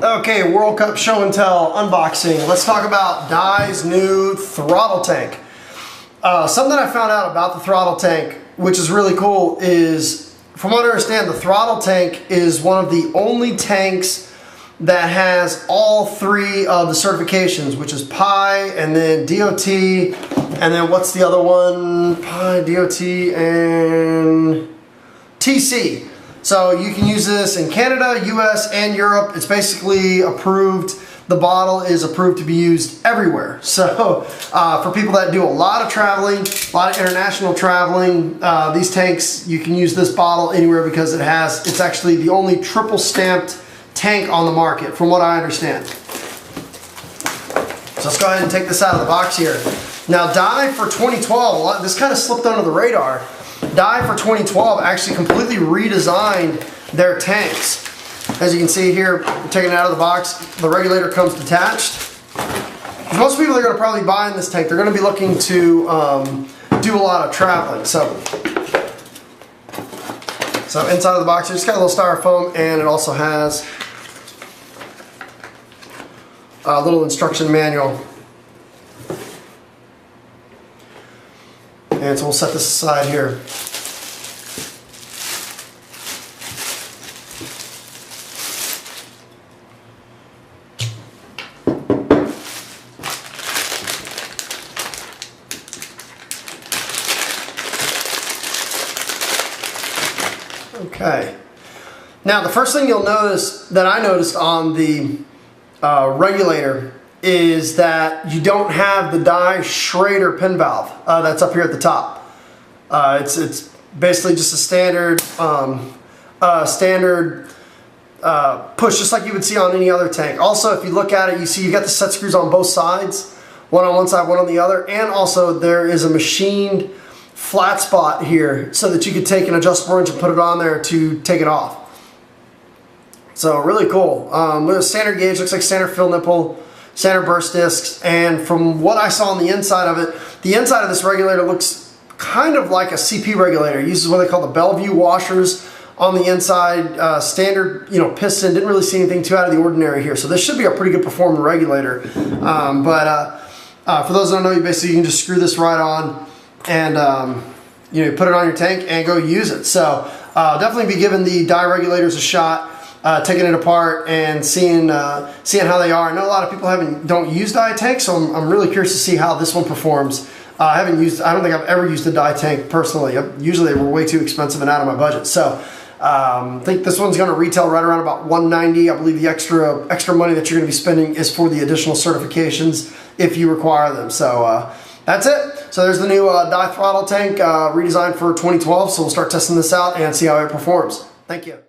Okay, World Cup show and tell unboxing. Let's talk about Dye's new throttle tank. Something I found out about the throttle tank, which is really cool, is from what I understand, the throttle tank is one of the only tanks that has all three of the certifications, which is PI and then DOT, and then what's the other one? PI, DOT, and TC. So you can use this in Canada, US, and Europe. It's basically approved. The bottle is approved to be used everywhere. So for people that do a lot of traveling, a lot of international traveling, these tanks, you can use this bottle anywhere because it's actually the only triple stamped tank on the market, from what I understand. So let's go ahead and take this out of the box here. Now Dye for 2012, this kind of slipped under the radar. Dye for 2012 actually completely redesigned their tanks. As you can see here, we're taking it out of the box. The regulator comes detached. Most people are going to probably buy in this tank, they're going to be looking to do a lot of traveling. So inside of the box, it's got a little styrofoam, and it also has a little instruction manual. And so we'll set this aside here. Okay. Now the first thing you'll notice that I noticed on the regulator is that you don't have the Dye Schrader pin valve that's up here at the top. It's basically just a standard push, just like you would see on any other tank. Also, if you look at it, you see you got the set screws on both sides, one on one side, one on the other, and also there is a machined flat spot here so that you could take an adjustable wrench and put it on there to take it off. So really cool. With a standard gauge, looks like standard fill nipple, standard burst discs, and from what I saw on the inside of it, the inside of this regulator looks kind of like a CP regulator. It uses what they call the Bellevue washers on the inside. Standard, piston. Didn't really see anything too out of the ordinary here. So this should be a pretty good performing regulator. For those that don't know, you can just screw this right on and put it on your tank and go use it. So definitely be giving the Dye regulators a shot. Taking it apart and seeing how they are. I know a lot of people don't use Dye tanks, so I'm really curious to see how this one performs. I don't think I've ever used a Dye tank personally. Usually they were way too expensive and out of my budget. So I think this one's going to retail right around about $190. I believe the extra money that you're going to be spending is for the additional certifications if you require them. So that's it. So there's the new Dye throttle tank redesigned for 2012. So we'll start testing this out and see how it performs. Thank you.